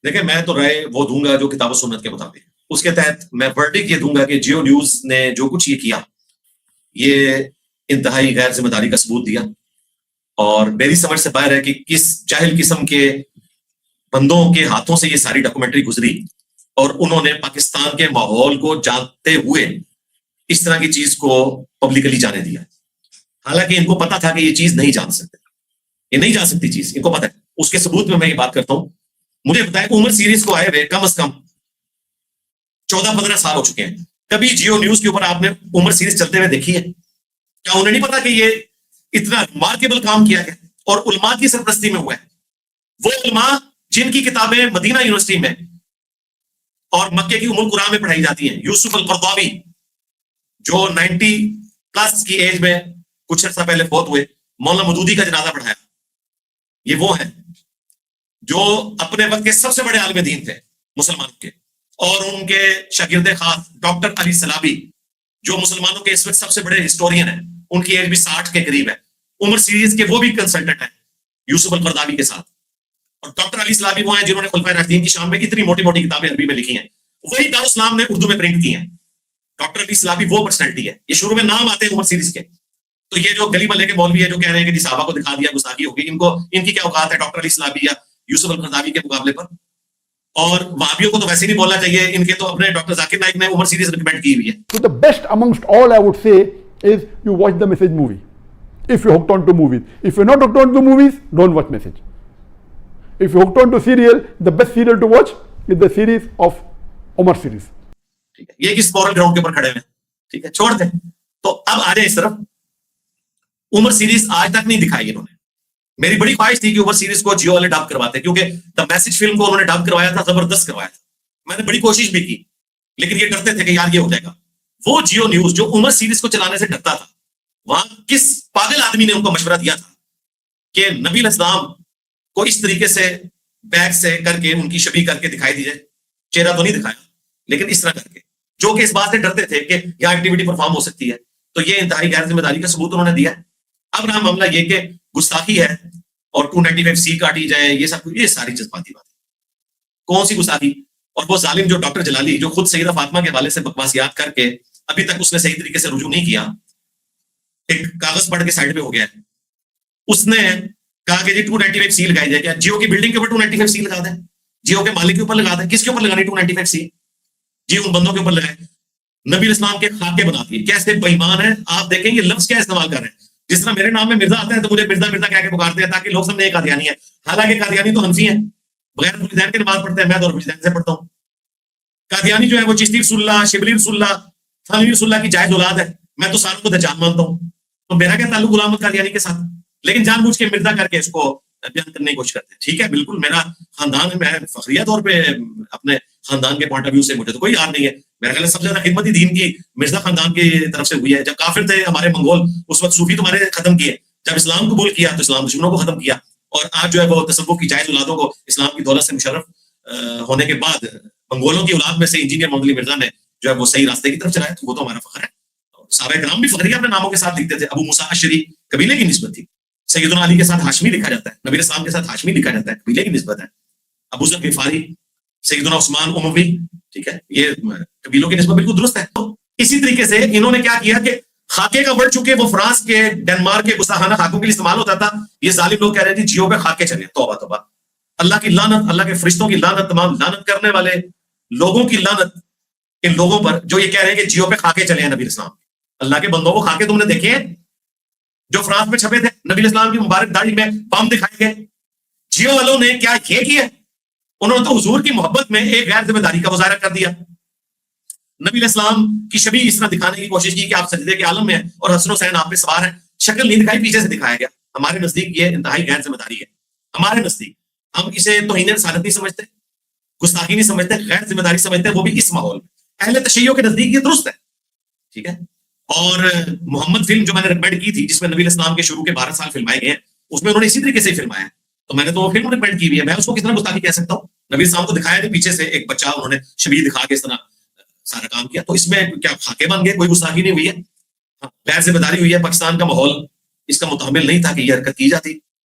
دیکھیں میں تو رائے وہ دوں گا جو کتاب و سنت کے مطابق. اس کے تحت میں ورڈک یہ دوں گا کہ جیو نیوز نے جو کچھ یہ کیا یہ انتہائی غیر ذمہ داری کا ثبوت دیا, اور میری سمجھ سے باہر ہے کہ کس جاہل قسم کے بندوں کے ہاتھوں سے یہ ساری ڈاکومنٹری گزری, اور انہوں نے پاکستان کے ماحول کو جانتے ہوئے اس طرح کی چیز کو پبلکلی جانے دیا. حالانکہ ان کو پتا تھا کہ یہ چیز نہیں جان سکتے, یہ نہیں جان سکتی چیز, ان کو پتا ہے. اس کے ثبوت میں یہ بات کرتا ہوں. مجھے بتایا کہ عمر سیریز کو آئے ہوئے کم از کم 14-15 سال ہو چکے ہیں. کبھی جیو نیوز کے اوپر آپ نے عمر سیریز چلتے ہوئے دیکھی ہے؟ کیا انہیں نہیں پتا کہ یہ اتنا ریمارکیبل کام کیا گیا اور علماء کی سرپرستی میں ہوا ہے؟ وہ علماء جن کی کتابیں مدینہ یونیورسٹی میں اور مکے کی ام القرآن میں پڑھائی جاتی ہیں, یوسف القرضاوی جو 90+ کی ایج میں کچھ عرصہ پہلے فوت ہوئے, مولانا مودودی کا جنازہ پڑھایا, یہ وہ ہیں جو اپنے وقت کے سب سے بڑے عالم دین تھے مسلمانوں کے. اور ان کے شاگرد خاص ڈاکٹر علی سلابی جو مسلمانوں کے اس وقت سب سے بڑے ہسٹورین ہیں, ان کی ایج بھی 60 کے قریب ہے. عمر سیریز کے وہ بھی کنسلٹنٹ ہیں یوسف القرضاوی کے ساتھ. اور ڈاکٹر علی سلابی وہ ہیں جنہوں نے خلفائے راشدین کی شان میں اتنی موٹی موٹی کتابیں عربی میں لکھی ہیں, وہی دارالاسلام نے اردو میں پرنٹ کی ہیں. ڈاکٹر علی سلابی وہ پرسنالٹی ہے. یہ شروع میں نام آتے ہیں عمر سیریز کے, تو یہ جو گلی محلے کے مولوی ہے جو کہہ رہے ہیں کہ صحابہ کو دکھا دیا گستاخی ہوگی, ان کی کیا اوقات ہے ڈاکٹر علی سلابی یا یوسف القرضاوی کے مقابلے پر. اور وہابیوں کو تو ویسے نہیں بولنا چاہیے, ان کے تو اپنے ڈاکٹر ذاکر نائک نے عمر سیریز ریکمینڈ کی ہوئی ہے. So the best amongst all I would say is you watch the Message movie. If you're hooked on to movies. If you're not hooked on to movies, don't watch Message. If you're hooked on to serial, the best serial to watch is the series of Omar series. ٹھیک ہے, یہ کس moral ground کے اوپر کھڑے ہیں, ٹھیک ہے چھوڑ دیں. تو اب آ جائیں اس طرف. عمر سیریز آج تک نہیں دکھائی انہوں نے. میری بڑی خواہش تھی کہ عمر سیریز کو جیو والے ڈب کرواتے, کیونکہ دا میسج فلم کو انہوں نے ڈب کروایا تھا, زبردست کروایا تھا. میں نے بڑی کوشش بھی کی, لیکن یہ ڈرتے تھے کہ یار یہ ہو جائے گا. وہ جیو نیوز جو عمر سیریز کو چلانے سے ڈرتا تھا, وہاں کس پاگل آدمی نے ان کو مشورہ دیا تھا کہ نبی علیہ السلام کو اس طریقے سے بیک سے کر کے ان کی شبیہ کر کے دکھائی دی جائے. چہرہ تو نہیں دکھایا, لیکن اس طرح کر کے, جو کہ اس بات سے ڈرتے تھے کہ یہاں ایکٹیویٹی پرفارم ہو سکتی ہے. تو یہ انتہائی غیر ذمہ داری کا ثبوت انہوں نے دیا ہے. اب رہا معاملہ یہ کہ گستاخی ہے اور 295C کاٹی جائے, یہ سب یہ ساری جذباتی بات ہے. کون سی گستاخی؟ اور وہ ظالم جو ڈاکٹر جلالی جو خود سیدہ فاطمہ کے حوالے سے بکواسیات کر کے ابھی تک اس نے صحیح طریقے سے رجوع نہیں کیا, ایک کاغذ پڑھ کے سائڈ پہ ہو گیا ہے. اس نے کہا کہ جی 295C لگائی جائے. کیا جیو کی بلڈنگ کے اوپر 295C لگا دیں؟ جیو کے مالک کے اوپر لگا دیں؟ کس کے اوپر لگانی 295C؟ جی ان بندوں کے اوپر لگائے. نبی علیہ السلام کے خاکے بنا دیے. کیسے بے ایمان ہیں آپ, دیکھیں یہ لفظ کیا استعمال کر رہے ہیں. جس طرح میرے نام میں مرزا آتا ہے تو مجھے مرزا مرزا کہہ کے پکارتے ہیں تاکہ لوگ سمجھیں یہ قادیانی ہے. حالانکہ قادیانی تو حنفی ہیں, بغیر والدین کے نماز پڑھتے ہیں. میں تو والدین سے پڑھتا ہوں. قادیانی جو ہے وہ چشتی رسول اللہ, شبلی رسول اللہ, تھانوی رسول اللہ کی جائز اولاد ہے. میں تو ساروں کو دجال مانتا ہوں, تو میرا کیا تعلق غلام احمد قادیانی کے ساتھ؟ لیکن جان بوجھ کے مرزا کر کے اس کو بیان کرنے کی کوشش کرتے ہیں. ٹھیک ہے, بالکل میرا خاندان ہے, میں فخریہ طور پہ اپنے خاندان کے پوائنٹ آف ویو سے مجھے تو کوئی یاد نہیں ہے. میرا خیال ہے سب سے زیادہ خدمت دین کی مرزا خاندان کی طرف سے ہوئی ہے. جب کافر تھے ہمارے منگول, اس وقت صوفی تمہارے ختم کیے. جب اسلام قبول کیا تو اسلام دشمنوں کو ختم کیا. اور آج جو ہے وہ تصوف کی جائز اولادوں کو اسلام کی دولت سے مشرف ہونے کے بعد منگولوں کی اولاد میں سے انجینئر محمد علی مرزا نے جو ہے وہ صحیح راستے کی طرف چلایا. تو وہ تو ہمارا فخر ہے. صحابہ کرام بھی فخریہ اپنے ناموں کے ساتھ لکھتے تھے. ابو موسیٰ اشعری قبیلے کی نسبت تھی. سیدنا علی کے ساتھ ہاشمی لکھا جاتا ہے, نبی علیہ السلام کے ساتھ ہاشمی لکھا جاتا ہے, قبیلے کی نسبت ہے. ابو ذر غفاری, سیدنا عثمان اموی, ٹھیک ہے, یہ قبیلوں کی نسبت بالکل درست ہے. تو اسی طریقے سے انہوں نے کیا کیا کہ خاکے کا ورڈ چونکہ وہ فرانس کے ڈنمارک کے گستاخانہ خاکوں کے لیے استعمال ہوتا تھا, یہ ظالم لوگ کہہ رہے تھے جیو پہ خاکے چلے. توبہ توبہ, اللہ کی لعنت, اللہ کے فرشتوں کی لعنت, تمام لعنت کرنے والے لوگوں کی لعنت ان لوگوں پر جو یہ کہہ رہے ہیں کہ جیو پہ خاکے چلے ہیں نبی علیہ السلام. اللہ کے بندوں کو خاکے تم نے دیکھے ہیں جو فرانس میں چھپے تھے؟ نبی علیہ السلام کی مبارک داڑھی میں بم دکھائے گئے. جیو والوں نے کیا یہ کیا؟ انہوں نے تو حضور کی محبت میں ایک غیر ذمہ داری کا مظاہرہ کر دیا. نبی علیہ السلام کی شبیہ اس طرح دکھانے کی کوشش کی کہ آپ سجدے کے عالم میں ہیں اور حسن حسین آپ پہ سوار ہیں. شکل نہیں دکھائی, پیچھے سے دکھایا گیا. ہمارے نزدیک یہ انتہائی غیر ذمہ داری ہے. ہمارے نزدیک ہم اسے توہین رسالت نہیں سمجھتے, گستاخی نہیں سمجھتے, غیر ذمہ داری سمجھتے, وہ بھی اس ماحول میں. اہل تشیع کے نزدیک یہ درست ہے, ٹھیک ہے. اور محمد فلم جو میں نے ریکمینڈ کی تھی جس میں نبی علیہ السلام کے شروع کے 12 سال فلمائے گئے ہیں, اس میں انہوں نے اسی طریقے سے فلمایا ہے. تو میں نے تو وہ فلم ریکمینڈ کی ہوئی ہے, میں اس کو کتنا گستاخی کہہ سکتا ہوں؟ نبی السلام کو دکھایا نہیں, پیچھے سے ایک بچہ انہوں نے شبیہ دکھا کے اس طرح سارا کام کیا. تو اس میں کیا خاکے بن گئے؟ کوئی گستاخی نہیں ہوئی ہے, غیر ذمہ داری ہوئی ہے. پاکستان کا ماحول اس کا متحمل نہیں تھا کہ یہ حرکت کی جاتی.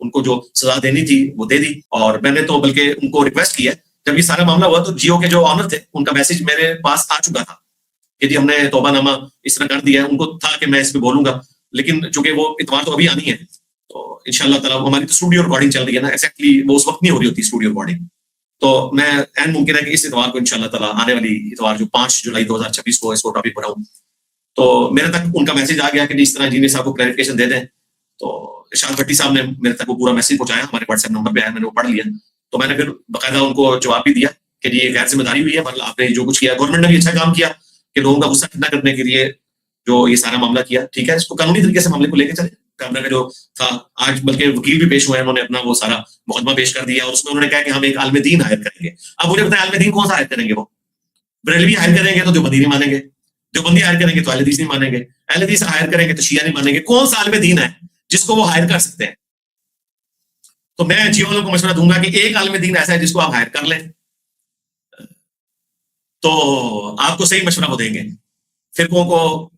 ان کو جو سزا دینی تھی وہ دے دی. اور میں نے تو بلکہ ان کو ریکویسٹ کیا جب یہ سارا معاملہ ہوا تو جیو کے جو آنر تھے ان کا میسج میرے پاس آ چکا تھا کہ جی ہم نے توبہ نامہ اس طرح کر دیا ہے. ان کو تھا کہ میں اس پہ بولوں گا, لیکن چونکہ وہ اتوار تو ابھی آنی ہے تو ان شاء اللہ تعالیٰ ہماری تو اسٹوڈیو ریکارڈنگ چل رہی ہے نا, ایگزیکٹلی وہ اس وقت نہیں ہو رہی ہوتی اسٹوڈیو ریکارڈنگ. تو میں عین ممکن ہے کہ اس اتوار کو ان شاء اللہ تعالیٰ آنے والی اتوار جو 5 جولائی 2026 کو اس کو ٹاپک بناؤں. تو میرے تک ان کا میسج آ گیا کہ اس طرح انجینئر صاحب کو کلیریفیکیشن دے دیں. تو ارشاد بھٹی صاحب نے میرے تک وہ پورا میسج پہنچایا, ہمارے واٹس ایپ نمبر پہ ہے, میں نے وہ پڑھ لیا. تو میں نے پھر باقاعدہ ان کو جواب بھی دیا کہ یہ غیر ذمہ داری ہوئی ہے, مطلب آپ نے جو کچھ کیا, گورنمنٹ نے بھی اچھا کام کیا کہ لوگوں کا غصہ ٹھنڈا کرنے کے لیے جو یہ سارا معاملہ کیا. ٹھیک ہے, اس کو قانونی طریقے سے معاملے کو لے کے چلے. کیمرا کا جو تھا آج بلکہ وکیل بھی پیش ہوئے ہیں, انہوں نے اپنا وہ سارا مقدمہ پیش کر دیا اور اس میں انہوں نے کہا کہ ہم ایک عالم دین ہائر کریں گے. اب مجھے بتائیں عالم دین کون سا ہائر کریں گے؟ وہ بریلوی ہائر کریں گے تو دیوبندی نہیں مانیں گے, دیوبندی ہائر کریں گے تو اہل حدیث نہیں مانیں گے, اہل حدیث ہائر کریں گے تو شیعہ نہیں مانیں گے. کون سا عالم دین ہے جس کو وہ ہائر کر سکتے ہیں؟ تو میں جیو والوں کو مشورہ دوں گا کہ ایک عالم دین ایسا ہے جس کو آپ ہائر کر لیں تو آپ کو صحیح مشورہ وہ دیں گے, فرقوں کو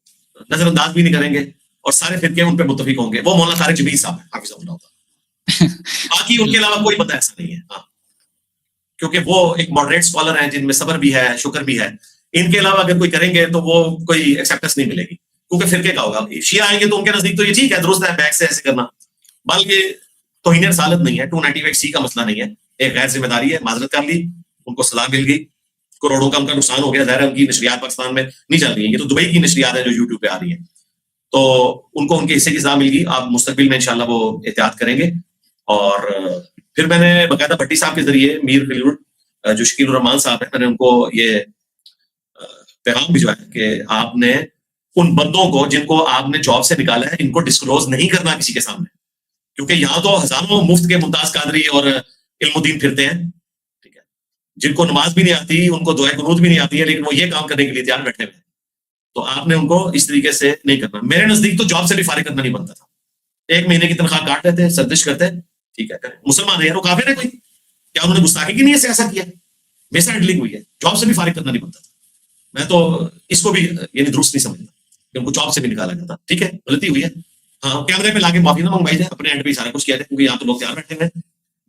نظر انداز بھی نہیں کریں گے اور سارے فرقے ان پہ متفق ہوں گے. وہ مولانا طارق جبیل صاحب ہیں حافظ اللہ تعالیٰ, باقی ان کے علاوہ کوئی بندہ ایسا نہیں ہے. ہاں, کیونکہ وہ ایک ماڈریٹ اسکالر ہیں جن میں صبر بھی ہے, شکر بھی ہے. ان کے علاوہ اگر کوئی کریں گے تو وہ کوئی ایکسیپٹنس نہیں ملے گی کیونکہ فرقے کا ہوگا. شیعہ آئیں گے تو ان کے نزدیک تو یہ ٹھیک ہے, درست ہے بیک سے ایسے کرنا, بلکہ توہین رسالت نہیں ہے, 295C کا مسئلہ نہیں ہے, ایک غیر ذمہ داری ہے. معذرت کر لی, ان کو سزا مل گئی, کروڑوں کا ان کا نقصان ہو گیا. ظاہر ہے ان کی نشریات پاکستان میں نہیں چل رہی ہیں, یہ تو دبئی کی نشریات ہیں جو یوٹیوب پہ آ رہی ہیں. تو ان کو ان کے حصے کی سزا مل گئی. آپ مستقبل میں انشاءاللہ وہ احتیاط کریں گے. اور پھر میں نے باقاعدہ بھٹی صاحب کے ذریعے میر خلیل جو شکیل الرحمان صاحب ہیں, میں نے ان کو یہ پیغام بھجوایا کہ آپ نے ان بندوں کو جن کو آپ نے جاب سے نکالا ہے ان کو ڈسکلوز نہیں کرنا کسی کے سامنے, کیونکہ یہاں تو ہزاروں مفت کے ممتاز قادری اور علم الدین پھرتے ہیں, ٹھیک ہے, جن کو نماز بھی نہیں آتی, ان کو دعائے قنوت بھی نہیں آتی ہے, لیکن وہ یہ کام کرنے کے لیے تیار بیٹھے ہوئے ہیں. تو آپ نے ان کو اس طریقے سے نہیں کرنا. میرے نزدیک تو جاب سے بھی فارغ کرنا نہیں بنتا تھا. 1 مہینے کی تنخواہ کاٹ لیتے, سرزش کرتے, ٹھیک ہے, مسلمان ہے یار, وہ کافر ہے کوئی, کیا انہوں نے گستاخی کی نہیں ہے, ایسا کیا, میسا ہینڈلنگ ہوئی ہے, جاب سے بھی فارغ کرنا نہیں بنتا تھا. میں تو اس کو بھی یعنی درست نہیں سمجھتا کہ ان کو جاب سے بھی نکالا جاتا. ٹھیک ہے, غلطی ہوئی ہے. ہاں, کیمرے پہ لا کے معافی نہ منگوائی جائے, اپنے اینڈ پہ سارا کچھ کیا جائے, کیونکہ یہاں تو لوگ تیار بیٹھے ہیں.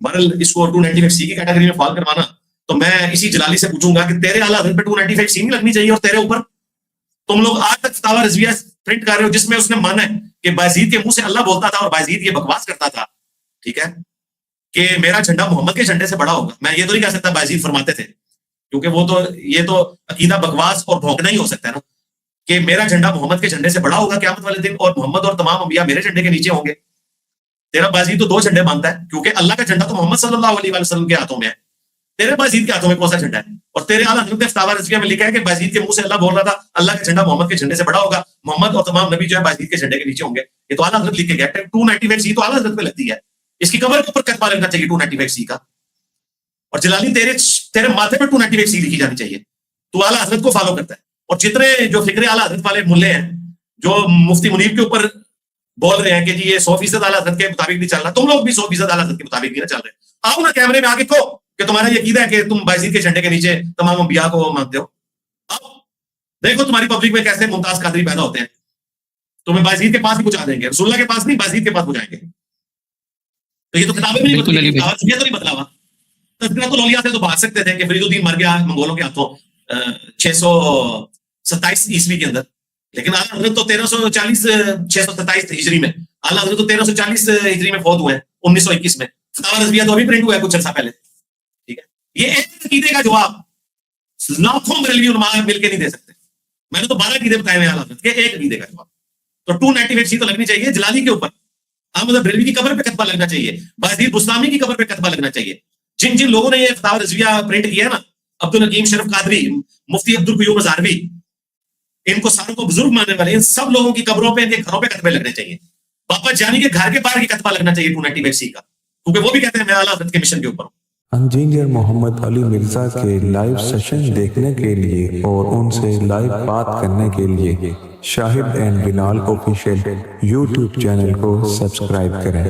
بہرحال اس کو 295C کی کیٹیگری میں فال کروانا, تو میں اسی جلالی سے پوچھوں گا کہ تیرے اعلیٰ حضرت پہ 295C نہیں لگنی چاہیے, اور تیرے اوپر تم لوگ آج تک فتاوی رضویہ پرنٹ کر رہے ہو جس میں اس نے مانا ہے کہ بایزید کے منہ سے اللہ بولتا تھا اور بایزید یہ بکواس کرتا تھا, ٹھیک ہے, کہ میرا جھنڈا محمد کے جھنڈے سے بڑا ہوگا. میں یہ تو نہیں کہہ سکتا بایزید فرماتے تھے, کیونکہ وہ تو یہ تو عقیدہ بکواس اور بھونکنا ہی ہو سکتا ہے نا, کہ میرا جھنڈا محمد کے جھنڈے سے بڑا ہوگا قیامت والے دن, اور محمد اور تمام انبیاء میرے جھنڈے کے نیچے ہوں گے. تیرا بایزید تو 2 جھنڈے مانتا ہے, کیونکہ اللہ کا جھنڈا تو محمد صلی اللہ علیہ وسلم کے ہاتھوں میں ہے, تیرے بایزید کے ہاتھوں میں کون سا جھنڈا ہے؟ اور تیرے اعلیٰ حضرت نے فتاوی رضویہ میں لکھا ہے کہ بایزید کے منہ سے اللہ بول رہا تھا اللہ کا جھنڈا محمد کے جھنڈے سے بڑا ہوگا, محمد اور تمام نبی جو ہے بایزید کے جھنڈے کے نیچے ہوں گے. یہ تو اعلیٰ حضرت لکھ کے گیا. 295C تو اعلیٰ حضرت پہ لگتی ہے, اس کی قبر کے اوپر کتبہ لگنا چاہیے 295C کا. اور جلالی تیرے ماتھے پہ 295C لکھی جانی چاہیے. تو اعلیٰ حضرت کو فالو کرتا ہے. اور جتنے جو فکر اعلیٰ حضرت والے ملے ہیں جو مفتی منیب کے اوپر بول رہے ہیں کہ جی یہ 100% اعلیٰ حضرت کے مطابق نہیں چل رہا, تم لوگ بھی 100% اعلیٰ حضرت کے مطابق نہیں چل رہے. آؤ نا کیمرے میں آگے کہو کہ تمہارا یہ عقیدہ ہے کہ تم بایزید کے جھنڈے کے نیچے تمام انبیاء کو مانتے ہو. اب دیکھو تمہاری پبلک میں کیسے ممتاز قادری پیدا ہوتے ہیں. تمہیں بایزید کے پاس بھی پہنچا دیں گے, رسول اللہ کے پاس نہیں, بایزید کے پاس پہنچائیں گے. تو یہ تو کتابیں بھی نہیں بدلی, یہ تو نہیں بدلا ہوا. تذکرۃ الاولیاء سے تو بھاگ سکتے تھے کہ فرید الدین مر گیا منگولوں کے ہاتھوں 627 عیسوی کے اندر, لیکن اعلیٰ حضرت تو 627 ہجری میں, اعلیٰ حضرت تو 1340 ہجری میں فوت ہوئے ہیں 1921 میں. فتاوی رضویہ تو ابھی پرنٹ ہوا ہے کچھ عرصہ پہلے. ٹھیک ہے, یہ ایک عقیدے کا جواب لاکھوں بریلوی علماء مل کے نہیں دے سکتے. میں نے تو 12 عقیدے بتائے ہوئے اعلیٰ حضرت کے, ایک عقیدے کا جواب. تو 295C تو لگنی چاہیے جلالی کے اوپر, احمد بریلوی کی قبر پہ کتبہ لگنا چاہیے, بازید بستامی کی قبر پہ کتبہ لگنا چاہیے. جن جن لوگوں نے یہ فتاوی رضویہ پرنٹ کیا ہے نا, عبدالحکیم شرف قادری, مفتی عبدالقیوم ہزاروی, ان کو ساروں کو بزرگ ماننے والے, ان سب لوگوں کی قبروں پہ, ان کے گھروں پہ کتبے لگنے چاہیے. باپا جانی کے گھر کے باہر کی کتبہ لگنا چاہیے 295C کا, کیونکہ وہ بھی کہتے ہیں میں اعلیٰ حضرت کے مشن کے اوپر ہوں. انجینئر محمد علی مرزا کے لائیو سیشن دیکھنے کے لیے اور ان سے لائیو بات کرنے کے لیے Shahid and Bilal official YouTube channel کو سبسکرائب کریں.